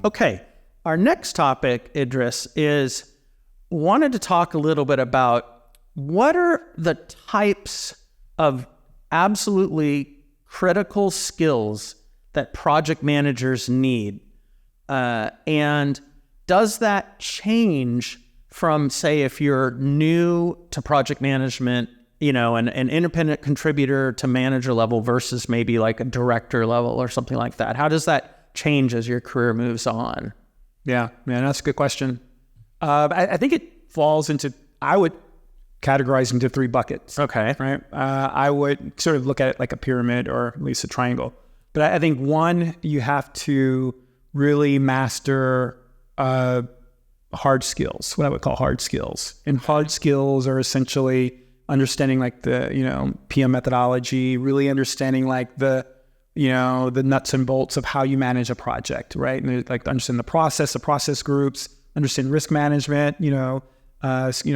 Okay, our next topic, Idris, is wanted to talk a little bit about what are the types of absolutely critical skills that project managers need. And does that change from, say, if you're new to project management, an independent contributor to manager level versus maybe like a director level or something like that? How does that change as your career moves on? Yeah, man, that's a good question. I think it falls into, I would categorize into 3 buckets. Okay. Right. I would sort of look at it like a pyramid or at least a triangle. But I think 1, you have to really master hard skills, what I would call hard skills. And hard skills are essentially understanding like the, PM methodology, really understanding like the nuts and bolts of how you manage a project, right? And like understand the process groups, understand risk management,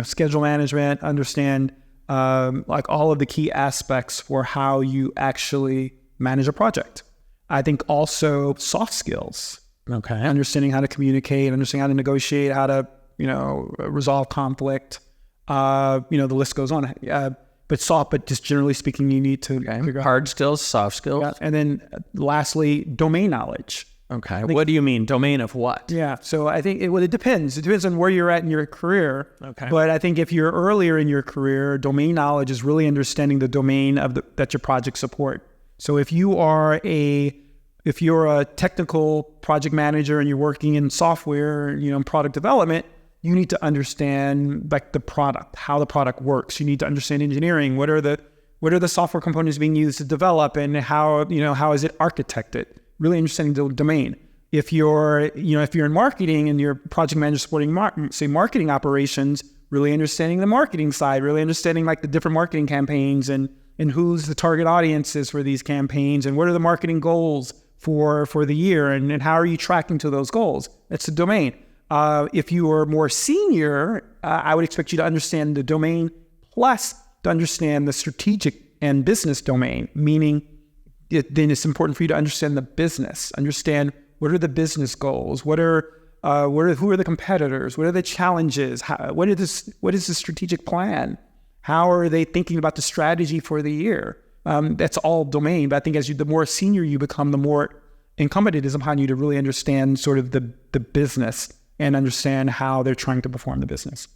schedule management, understand like all of the key aspects for how you actually manage a project. I think also soft skills. Okay. Understanding how to communicate, understanding how to negotiate, how to, resolve conflict. The list goes on. But just generally speaking, you need to figure out hard skills, soft skills. Yeah. And then lastly, domain knowledge. Okay. What do you mean? Domain of what? Yeah. So I think it depends. It depends on where you're at in your career. Okay. But I think if you're earlier in your career, domain knowledge is really understanding the domain that your project support. So if you're a technical project manager and you're working in software, product development, you need to understand like the product, how the product works. You need to understand engineering. What are the software components being used to develop, and how is it architected? Really understanding the domain. If you're in marketing and you're project manager supporting marketing operations, really understanding the marketing side, really understanding like the different marketing campaigns and who's the target audiences for these campaigns, and what are the marketing goals for the year, and how are you tracking to those goals? That's the domain. If you are more senior, I would expect you to understand the domain plus to understand the strategic and business domain, meaning then it's important for you to understand the business, understand what are the business goals, who are the competitors, what are the challenges, what is the strategic plan, how are they thinking about the strategy for the year? That's all domain. But I think the more senior you become, the more incumbent it is upon you to really understand sort of the business and understand how they're trying to perform the business.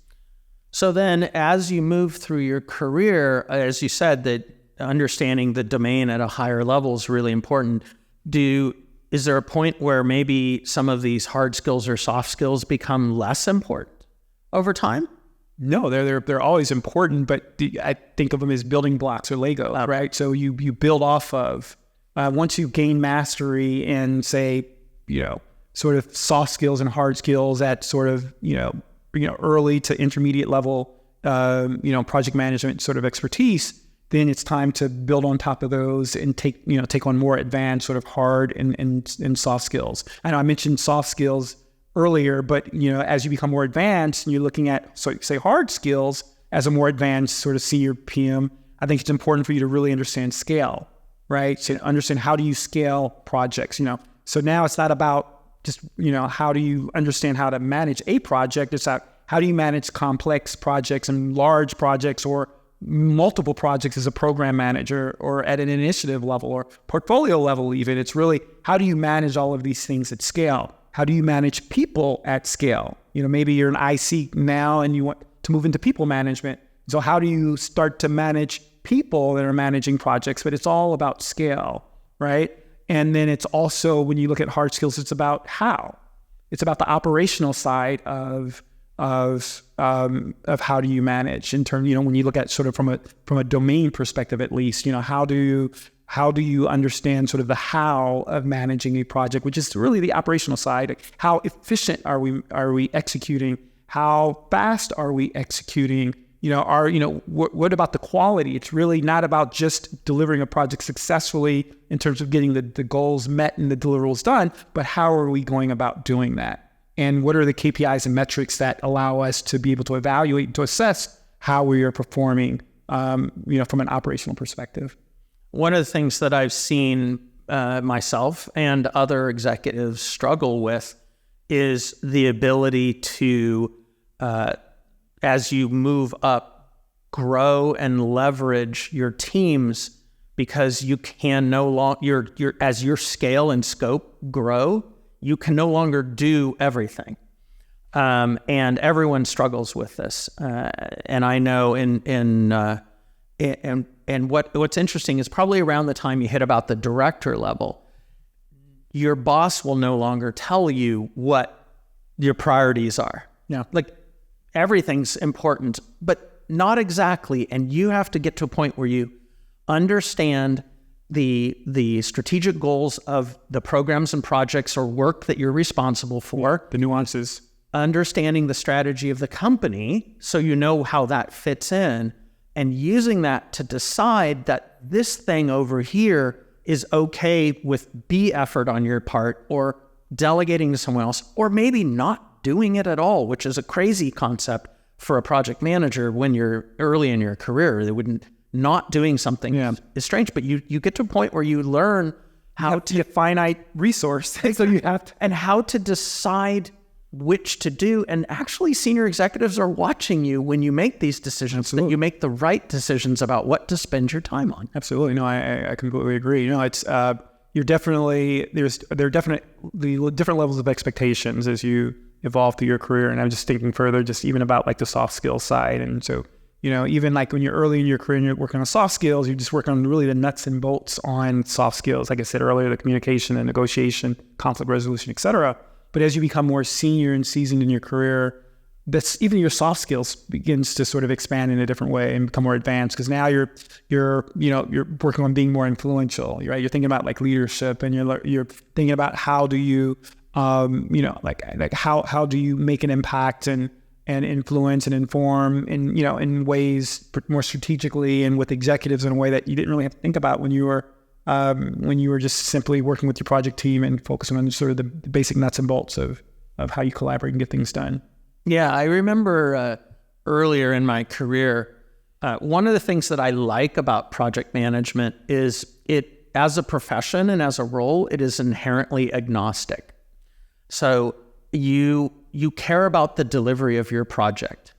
So then as you move through your career, as you said, that understanding the domain at a higher level is really important. Is there a point where maybe some of these hard skills or soft skills become less important over time? No, they're always important, but I think of them as building blocks or Lego, right? So you build off of, once you gain mastery in, say, sort of soft skills and hard skills at sort of, early to intermediate level, project management sort of expertise, then it's time to build on top of those and take on more advanced sort of hard and soft skills. I know I mentioned soft skills earlier, but as you become more advanced and you're looking at, so say, hard skills as a more advanced sort of senior PM, I think it's important for you to really understand scale, right? So understand, how do you scale projects? So now it's not about just, how do you understand how to manage a project? It's how do you manage complex projects and large projects or multiple projects as a program manager or at an initiative level or portfolio level even. It's really, how do you manage all of these things at scale? How do you manage people at scale? Maybe you're an IC now and you want to move into people management. So how do you start to manage people that are managing projects? But it's all about scale, right? And then it's also, when you look at hard skills, it's about how. It's about the operational side of how do you manage in terms, when you look at sort of from a domain perspective, at least, how do you understand sort of the how of managing a project, which is really the operational side. How efficient are we executing? How fast are we executing? What about the quality? It's really not about just delivering a project successfully in terms of getting the goals met and the deliverables done, but how are we going about doing that? And what are the KPIs and metrics that allow us to be able to evaluate, to assess how we are performing, from an operational perspective? One of the things that I've seen myself and other executives struggle with is the ability to, as you move up, grow and leverage your teams, because you can no longer, as your scale and scope grow, you can no longer do everything. And everyone struggles with this. And I know what's interesting is probably around the time you hit about the director level, your boss will no longer tell you what your priorities are. Yeah. Like, everything's important, but not exactly. And you have to get to a point where you understand the strategic goals of the programs and projects or work that you're responsible for. The nuances. Understanding the strategy of the company so you know how that fits in, and using that to decide that this thing over here is okay with B effort on your part, or delegating to someone else, or maybe not doing it at all, which is a crazy concept for a project manager when you're early in your career. They wouldn't, not doing something is strange, but you get to a point where you learn how to, a finite resource. So you have to, and how to decide which to do. And actually, senior executives are watching you when you make these decisions. Absolutely. That you make the right decisions about what to spend your time on. Absolutely. No, I completely agree. You know, it's there are definitely different levels of expectations as you evolve through your career. And I'm just thinking further, just even about like the soft skills side. And so, you know, even like when you're early in your career and you're working on soft skills, you're just working on really the nuts and bolts on soft skills. Like I said earlier, the communication, the negotiation, conflict resolution, et cetera. But as you become more senior and seasoned in your career, that's even your soft skills begins to sort of expand in a different way and become more advanced, because now you're working on being more influential, right? You're thinking about like leadership, and you're thinking about how do you, how do you make an impact and influence and inform in ways more strategically and with executives in a way that you didn't really have to think about when you were just simply working with your project team and focusing on sort of the basic nuts and bolts of how you collaborate and get things done. Yeah, I remember earlier in my career, one of the things that I like about project management is it, as a profession and as a role, it is inherently agnostic. So you care about the delivery of your project,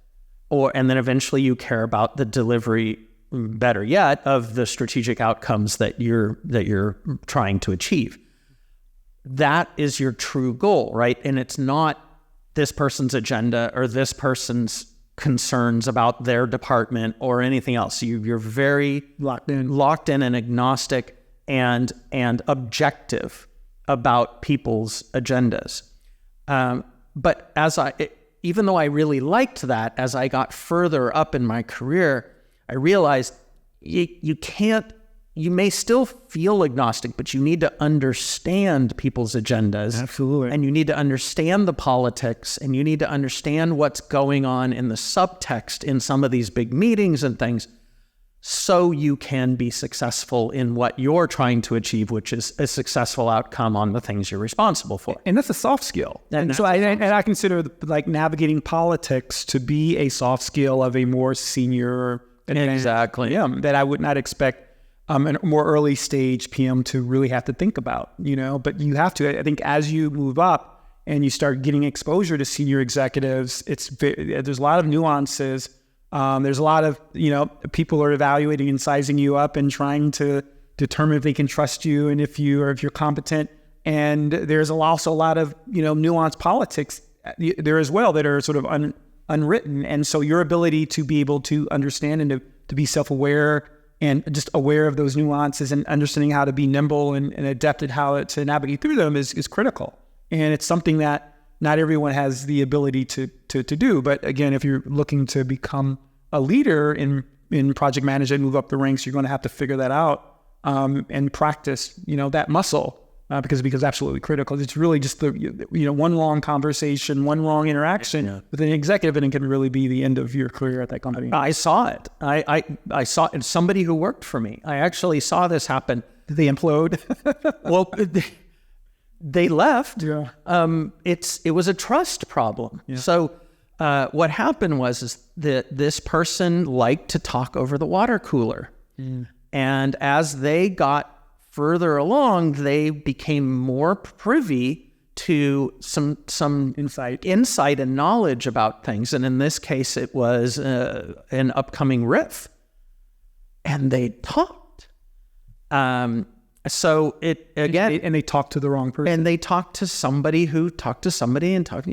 and then eventually you care about the delivery, better yet, of the strategic outcomes that you're trying to achieve. That is your true goal, right? And it's not this person's agenda or this person's concerns about their department or anything else. You're very locked in and agnostic and objective about people's agendas. But even though I really liked that, as I got further up in my career, I realized you may still feel agnostic, but you need to understand people's agendas. Absolutely. And you need to understand the politics, and you need to understand what's going on in the subtext in some of these big meetings and things, so you can be successful in what you're trying to achieve, which is a successful outcome on the things you're responsible for. And that's a soft skill. And so I consider like navigating politics to be a soft skill of a more senior. Exactly. That I would not expect a more early stage PM to really have to think about, but you have to. I think as you move up and you start getting exposure to senior executives, there's a lot of nuances. There's a lot of, people are evaluating and sizing you up and trying to determine if they can trust you and if you're competent. And there's also a lot of, nuanced politics there as well that are sort of unwritten. And so your ability to be able to understand and to be self-aware and just aware of those nuances and understanding how to be nimble and adept at how to navigate through them is critical. And it's something that not everyone has the ability to do. But again, if you're looking to become a leader in project management, move up the ranks, you're going to have to figure that out and practice, that muscle because it becomes absolutely critical. It's really just one long conversation, one long interaction with an executive, and it can really be the end of your career at that company. I saw it. I saw it in somebody who worked for me. I actually saw this happen. Did they implode? Well, they left. Yeah. It was a trust problem. Yeah. So what happened was that this person liked to talk over the water cooler. Mm. And as they got further along, they became more privy to some insight and knowledge about things. And in this case, it was an upcoming riff, and they talked. So it again, and they talked to the wrong person, and they talked to somebody who talked to somebody and talked,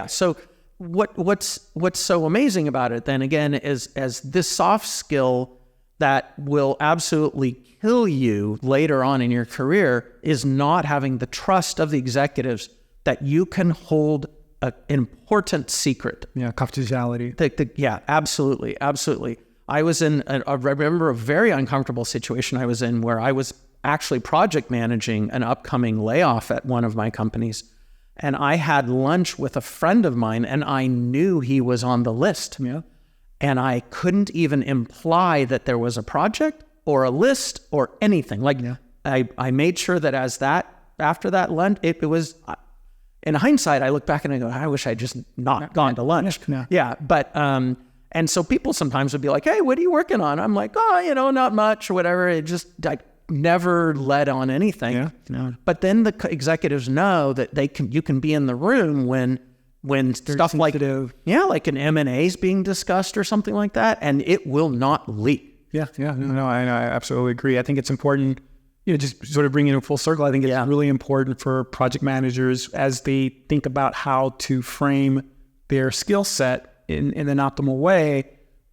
So what's so amazing about it then again is as this soft skill that will absolutely kill you later on in your career is not having the trust of the executives that you can hold an important secret. Yeah, confidentiality. Yeah, absolutely. I was I remember a very uncomfortable situation I was in where I was actually project managing an upcoming layoff at one of my companies. And I had lunch with a friend of mine, and I knew he was on the list. Yeah. And I couldn't even imply that there was a project or a list or anything. I made sure that after that lunch, it was, in hindsight, I look back and I go, I wish I'd just not gone to lunch. Yeah. But, and so people sometimes would be like, hey, what are you working on? I'm like, not much or whatever. I never led on anything. Yeah. No. But then the executives know that you can be in the room when stuff like an M&A is being discussed or something like that, and it will not leak. I absolutely agree. I think it's important, just sort of bringing it full circle. I think it's really important for project managers as they think about how to frame their skill set in an optimal way,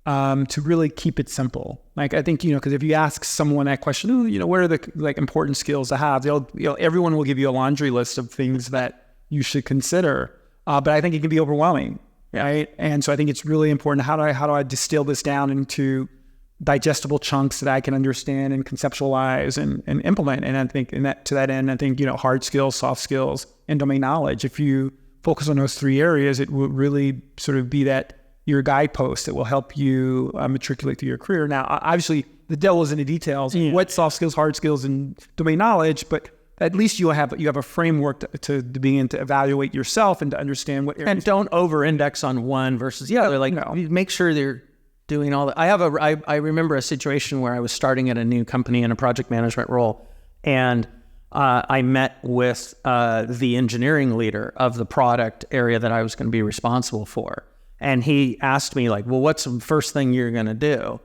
to really keep it simple. I think, because if you ask someone that question, what are the important skills to have? Everyone will give you a laundry list of things that you should consider. But I think it can be overwhelming, right? And so I think it's really important. How do I distill this down into digestible chunks that I can understand and conceptualize and implement? And I think to that end, I think, hard skills, soft skills, and domain knowledge. If you focus on those three areas, it will really sort of be your guidepost that will help you matriculate through your career. Now, obviously, the devil is in the details. Yeah. What soft skills, hard skills, and domain knowledge, but at least you have a framework to begin to evaluate yourself and to understand what areas. And don't over-index on one versus the other. Make sure they're doing all that. I remember a situation where I was starting at a new company in a project management role, and I met with the engineering leader of the product area that I was going to be responsible for. And he asked me, well, what's the first thing you're going to do?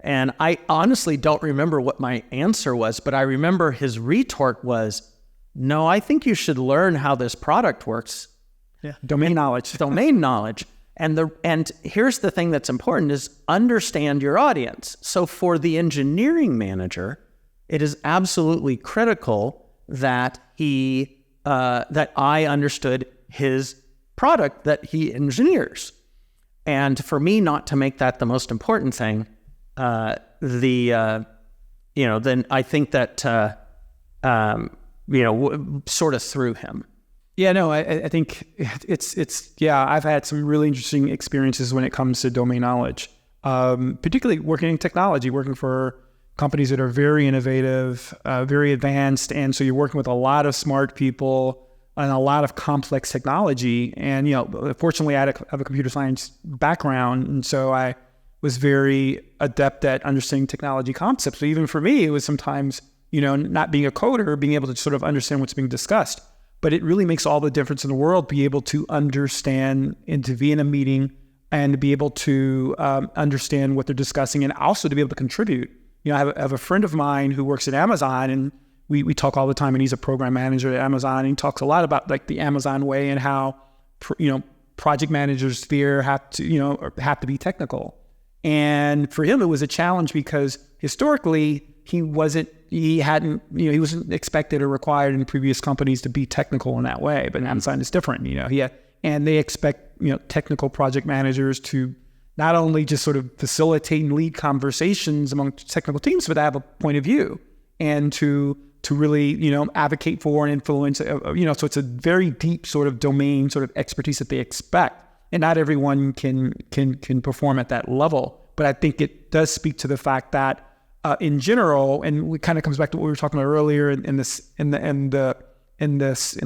And I honestly don't remember what my answer was, but I remember his retort was, no, I think you should learn how this product works. Yeah. Domain knowledge. And here's the thing that's important is understand your audience. So for the engineering manager, it is absolutely critical that that I understood his product that he engineers. And for me not to make that the most important thing, then I think that, sort of threw him. Yeah, no, I think I've had some really interesting experiences when it comes to domain knowledge, particularly working in technology, working for companies that are very innovative, very advanced. And so you're working with a lot of smart people and a lot of complex technology. And, fortunately I have a computer science background. And so I was very adept at understanding technology concepts. So even for me, it was sometimes, not being a coder, being able to sort of understand what's being discussed. But it really makes all the difference in the world, be able to understand and to be in a meeting and to be able to understand what they're discussing and also to be able to contribute. I have a friend of mine who works at Amazon, and we talk all the time, and he's a program manager at Amazon. And he talks a lot about the Amazon way and how, project managers there have to be technical. And for him, it was a challenge because historically he wasn't expected or required in previous companies to be technical in that way. But Amazon is different, and they expect, technical project managers to not only just sort of facilitate and lead conversations among technical teams, but to have a point of view and to really, advocate for and influence, so it's a very deep sort of domain sort of expertise that they expect. And not everyone can perform at that level. But I think it does speak to the fact that in general, and it kind of comes back to what we were talking about earlier in the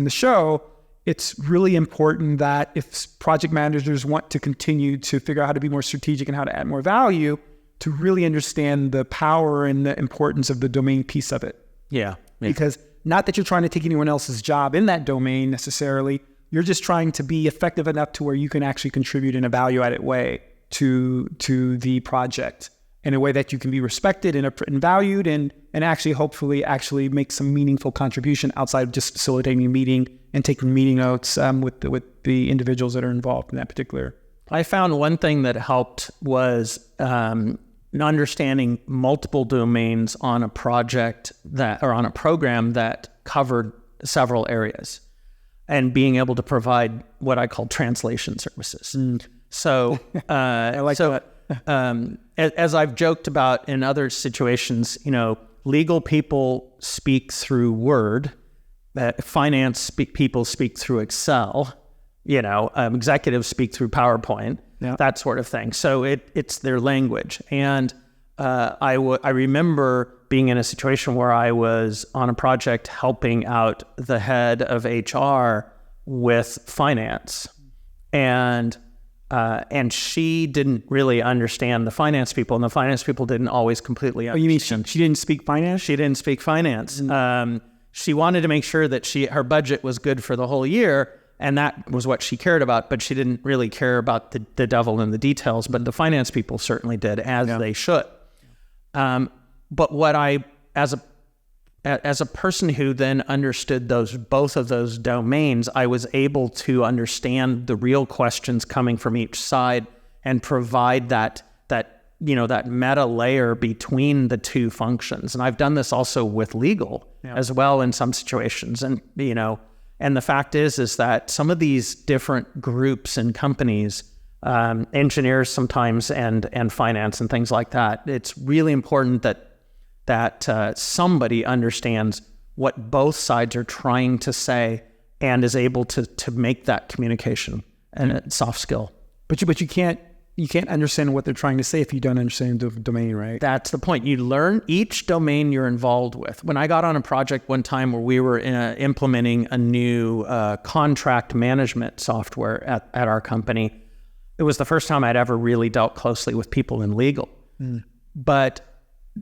show, it's really important that if project managers want to continue to figure out how to be more strategic and how to add more value, to really understand the power and the importance of the domain piece of it. Yeah. Because not that you're trying to take anyone else's job in that domain necessarily. You're just trying to be effective enough to where you can actually contribute in a value-added way to the project, in a way that you can be respected and valued, and actually hopefully actually make some meaningful contribution outside of just facilitating a meeting and taking meeting notes with the individuals that are involved in that particular. I found one thing that helped was understanding multiple domains on a project on a program that covered several areas, and being able to provide what I call translation services. So, I like that. As I've joked about in other situations, legal people speak through Word, finance people speak through Excel, executives speak through PowerPoint, that sort of thing. So it's their language. And I remember being in a situation where I was on a project helping out the head of HR with finance, and she didn't really understand the finance people, and the finance people didn't always completely understand. You mean she didn't speak finance? She didn't speak finance. She wanted to make sure that her budget was good for the whole year, and that was what she cared about, but she didn't really care about the devil in the details, but the finance people certainly did, as they should. But what as a person who then understood both of those domains, I was able to understand the real questions coming from each side and provide that meta layer between the two functions. And I've done this also with legal as well in some situations. And and the fact is that some of these different groups and companies, engineers sometimes and finance and things like that, it's really important that somebody understands what both sides are trying to say and is able to make that communication and a soft skill. But you can't understand what they're trying to say if you don't understand the domain, right? That's the point. You learn each domain you're involved with. When I got on a project one time where we were implementing a new contract management software at our company, it was the first time I'd ever really dealt closely with people in legal. But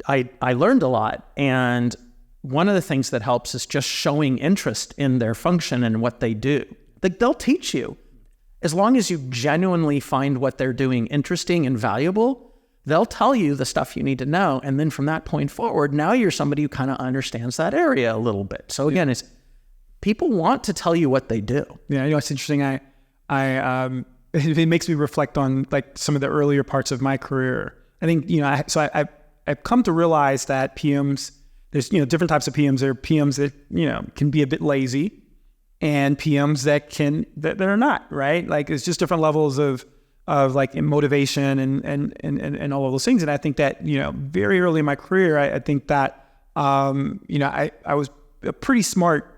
I learned a lot, and one of the things that helps is just showing interest in their function and what they do. They'll teach you. As long as you genuinely find what they're doing interesting and valuable, they'll tell you the stuff you need to know, and then from that point forward, now you're somebody who kind of understands that area a little bit. So again, it's people want to tell you what they do. Yeah, it's interesting. It makes me reflect on like some of the earlier parts of my career. I think I've come to realize that PMs, there's different types of PMs. There are PMs that can be a bit lazy, and PMs that are not, right? Like it's just different levels of like motivation and all of those things. And I think that very early in my career, I think that I was a pretty smart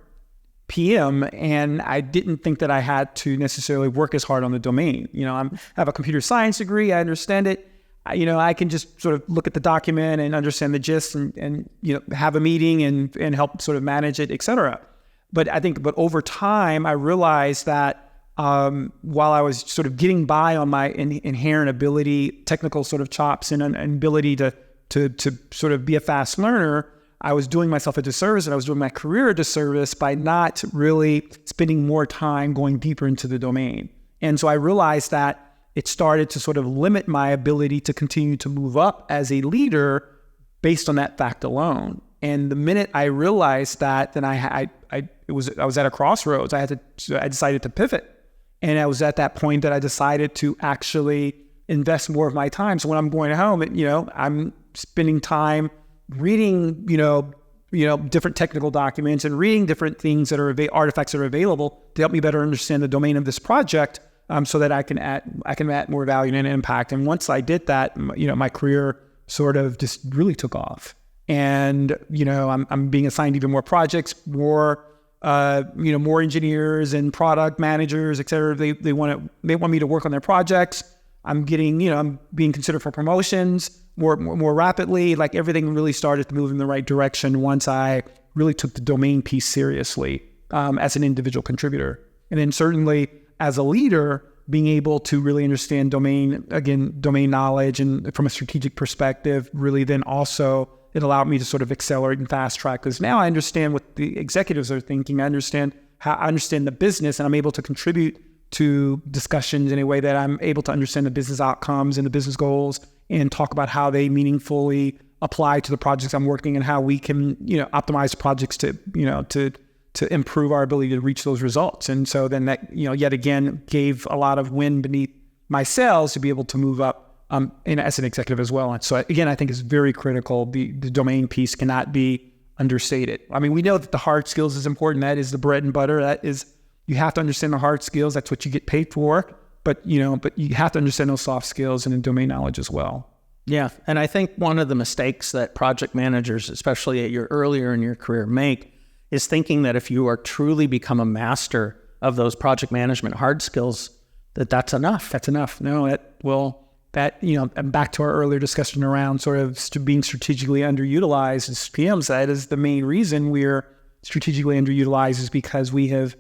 PM, and I didn't think that I had to necessarily work as hard on the domain. I have a computer science degree. I understand it. I can just sort of look at the document and understand the gist and have a meeting and help sort of manage it, et cetera. But over time, I realized that while I was sort of getting by on my inherent ability, technical sort of chops and ability to sort of be a fast learner, I was doing myself a disservice, and I was doing my career a disservice by not really spending more time going deeper into the domain. And so I realized that it started to sort of limit my ability to continue to move up as a leader based on that fact alone. And the minute I realized that, then I was at a crossroads. I decided to pivot. And I was at that point that I decided to actually invest more of my time. So when I'm going home, I'm spending time reading, different technical documents and reading different things that are artifacts that are available to help me better understand the domain of this project, so that I can add more value and impact. And once I did that, my career sort of just really took off. And I'm being assigned even more projects, more engineers and product managers, et cetera. They want me to work on their projects. I'm getting, I'm being considered for promotions more rapidly. Like everything really started to move in the right direction once I really took the domain piece seriously as an individual contributor. And then certainly as a leader, being able to really understand domain knowledge, and from a strategic perspective, really then also it allowed me to sort of accelerate and fast track, because now I understand what the executives are thinking. I understand the business, and I'm able to contribute to discussions in a way that I'm able to understand the business outcomes and the business goals, and talk about how they meaningfully apply to the projects I'm working, and how we can, optimize projects to improve our ability to reach those results. And so then that, yet again, gave a lot of wind beneath my sails to be able to move up as an executive as well. And so again, I think it's very critical. The domain piece cannot be understated. I mean, we know that the hard skills is important. That is the bread and butter. That is, you have to understand the hard skills. That's what you get paid for. But you have to understand those soft skills and the domain knowledge as well. Yeah. And I think one of the mistakes that project managers, especially at earlier in your career, make is thinking that if you are truly become a master of those project management hard skills, that's enough. That's enough. No, and back to our earlier discussion around sort of being strategically underutilized as PMs, that is the main reason we're strategically underutilized, is because we have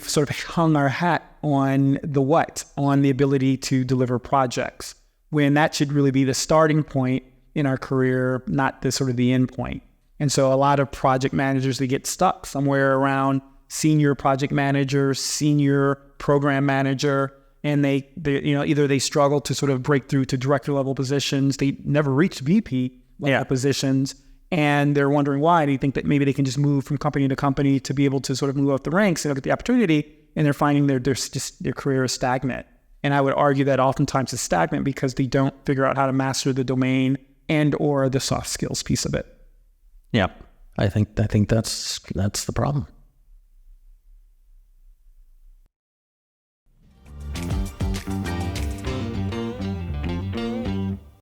sort of hung our hat on the ability to deliver projects, when that should really be the starting point in our career, not the sort of the end point. And so a lot of project managers, they get stuck somewhere around senior project manager, senior program manager, and they either they struggle to sort of break through to director level positions. They never reach VP level positions, and they're wondering why. They think that maybe they can just move from company to company to be able to sort of move up the ranks and look at the opportunity, and they're finding their career is stagnant. And I would argue that oftentimes it's stagnant because they don't figure out how to master the domain and or the soft skills piece of it. Yeah, I think that's the problem.